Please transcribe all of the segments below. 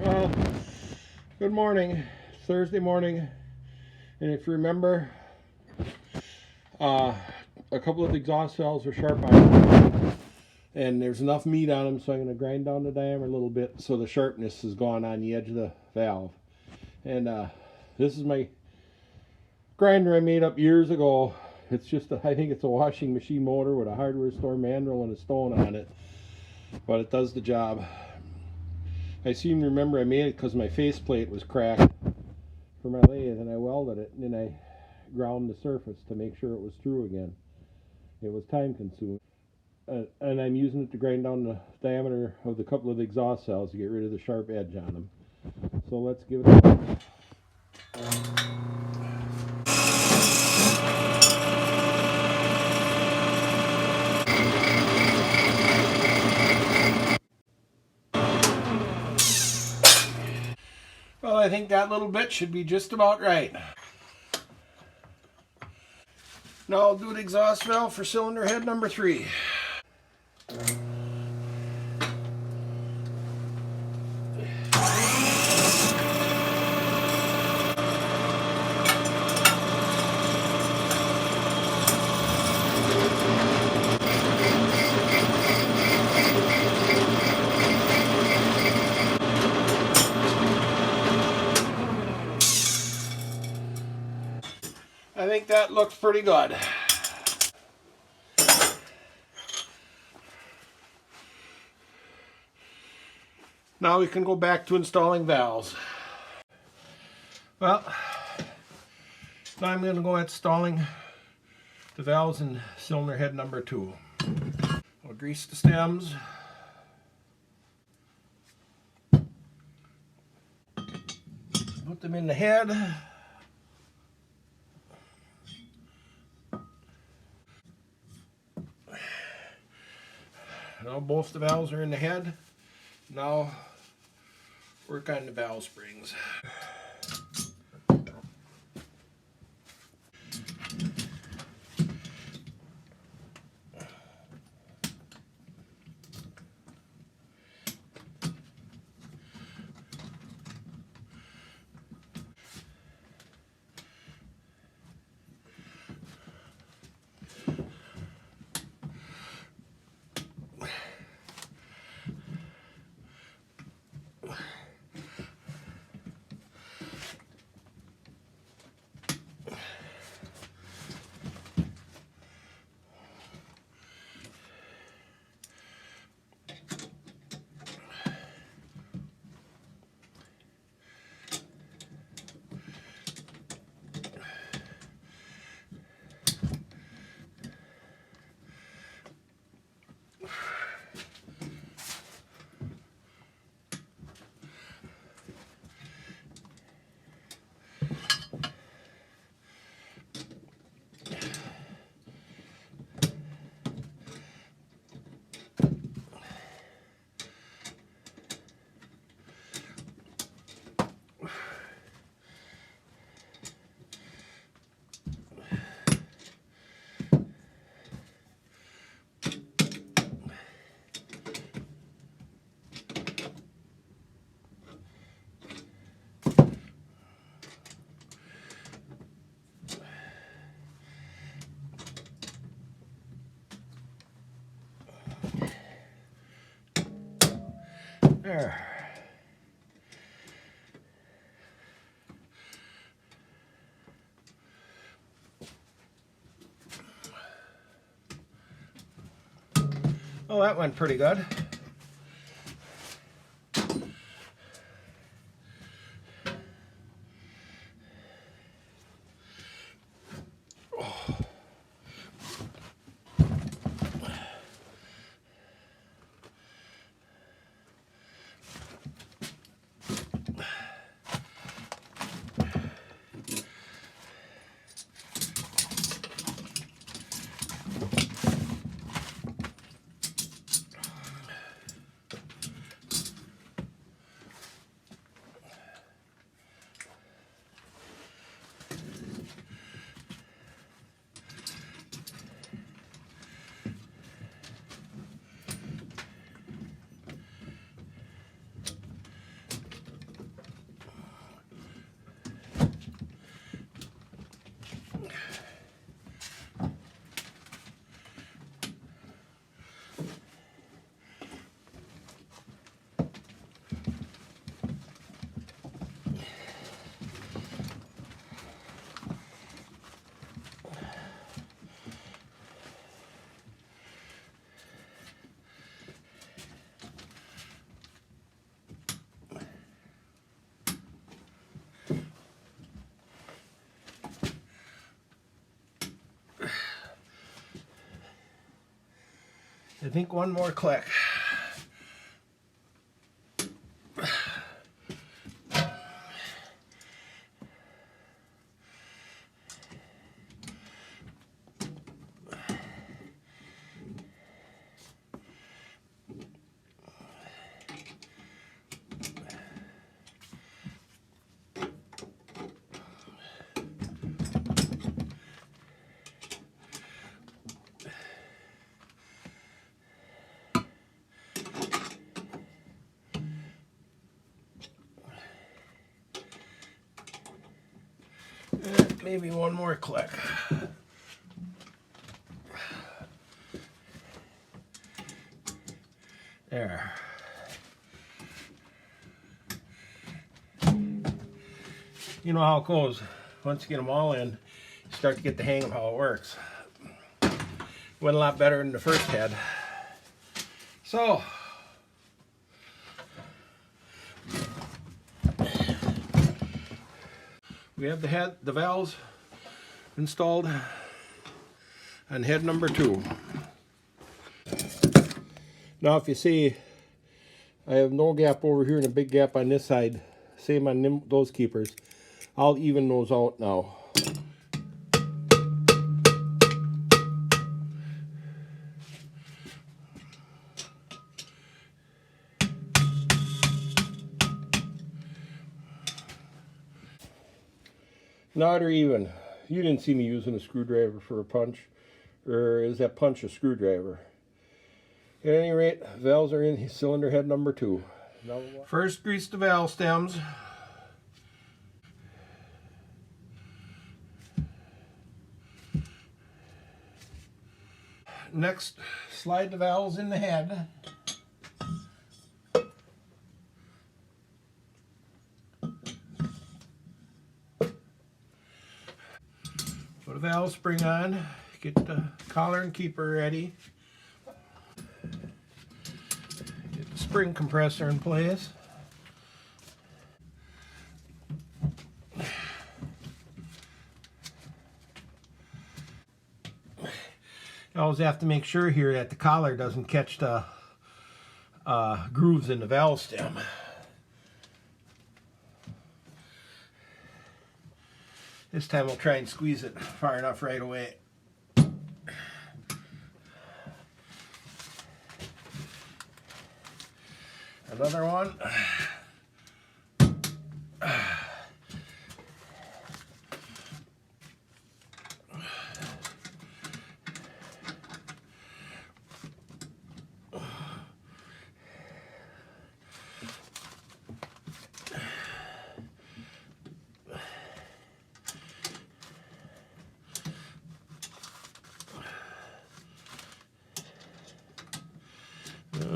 Well, good morning. Thursday morning, and if you remember, a couple of the exhaust valves are sharp iron, and there's enough meat on them, so I'm going to grind down the diameter a little bit so the sharpness is gone on the edge of the valve. And this is my grinder I made up years ago. It's just, I think it's a washing machine motor with a hardware store manual and a stone on it, but it does the job. I seem to remember I made it because my faceplate was cracked for my lathe, and I welded it, and then I ground the surface to make sure it was true again. It was time consuming. And I'm using it to grind down the diameter of the couple of the exhaust valves to get rid of the sharp edge on them. So let's give it a go. Well, I think that little bit should be just about right. Now I'll do the exhaust valve for cylinder head number 3. I think that looks pretty good. Now we can go back to installing valves. Well, now I'm going to go installing the valves in cylinder head number 2. I'll grease the stems. Put them in the head. Now both the valves are in the head. Now work on the valve springs. There. Well, that went pretty good. I think one more click. Maybe one more click. There. You know how it goes. Once you get them all in, you start to get the hang of how it works. Went a lot better than the first head. So, we have the valves installed on head number 2. Now if you see, I have no gap over here and a big gap on this side. Same on those keepers. I'll even those out now. Now they're even. You didn't see me using a screwdriver for a punch. Or is that punch a screwdriver? At any rate, valves are in cylinder head number 2. First, grease the valve stems. Next, slide the valves in the head. Put a valve spring on. Get the collar and keeper ready. Get the spring compressor in place. You always have to make sure here that the collar doesn't catch the grooves in the valve stem. This time we'll try and squeeze it far enough right away. Another one.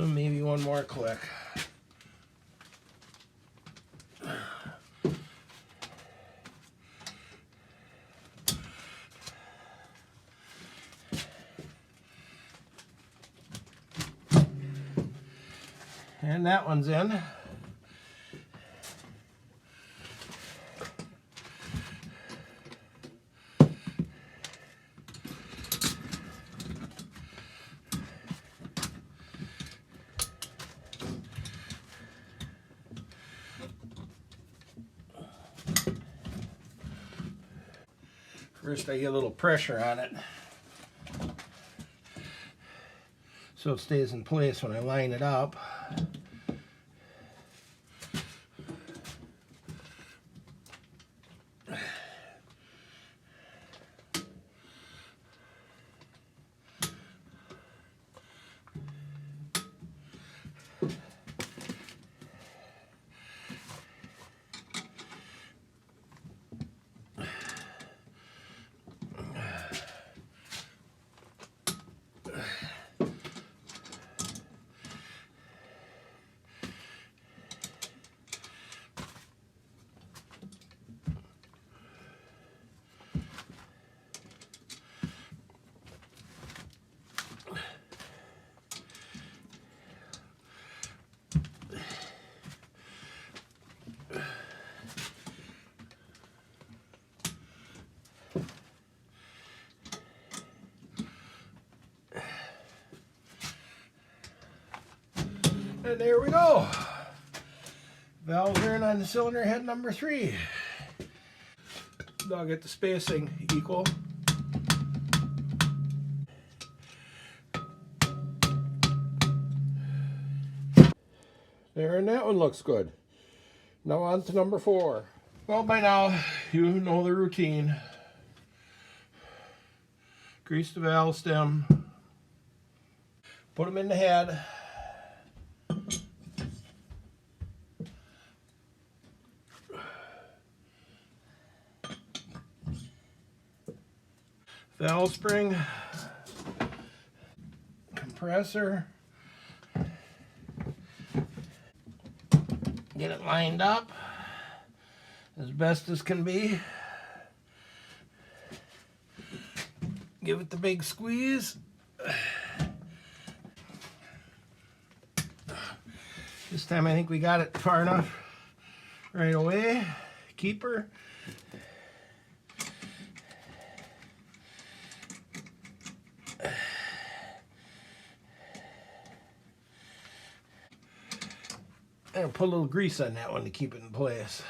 Maybe one more click. And that one's in. First I get a little pressure on it so it stays in place when I line it up. And there we go. Valves are in on the cylinder head number 3. I'll get the spacing equal. There, and that one looks good. Now on to number 4. Well, by now you know the routine. Grease the valve stem. Put them in the head. Valve spring. Compressor. Get it lined up as best as can be. Give it the big squeeze. This time I think we got it far enough right away. Keeper. And put a little grease on that one to keep it in place.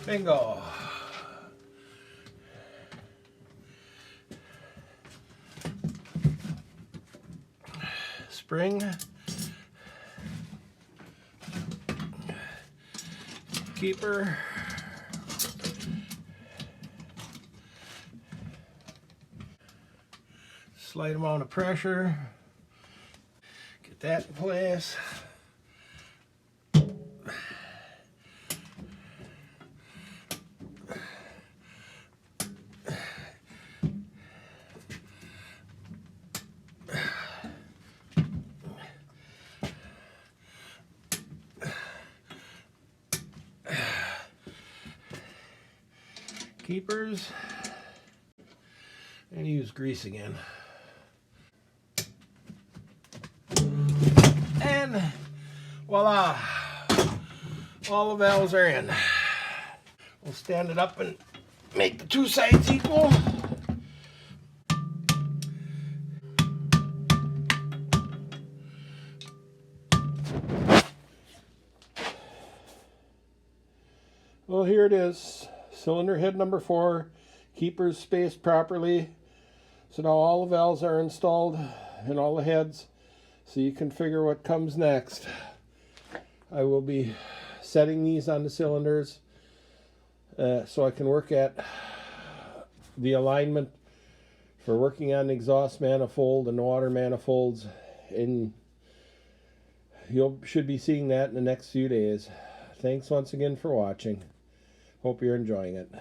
Bingo. Spring. Keeper. Slight amount of pressure. Get that in place. Keepers, and use grease again. And voila, all the valves are in. We'll stand it up and make the 2 sides equal. Well, here it is. Cylinder head number 4, keepers spaced properly. So now all the valves are installed and all the heads, so you can figure what comes next. I will be setting these on the cylinders so I can work at the alignment for working on the exhaust manifold and the water manifolds, and you should be seeing that in the next few days. Thanks once again for watching. Hope you're enjoying it.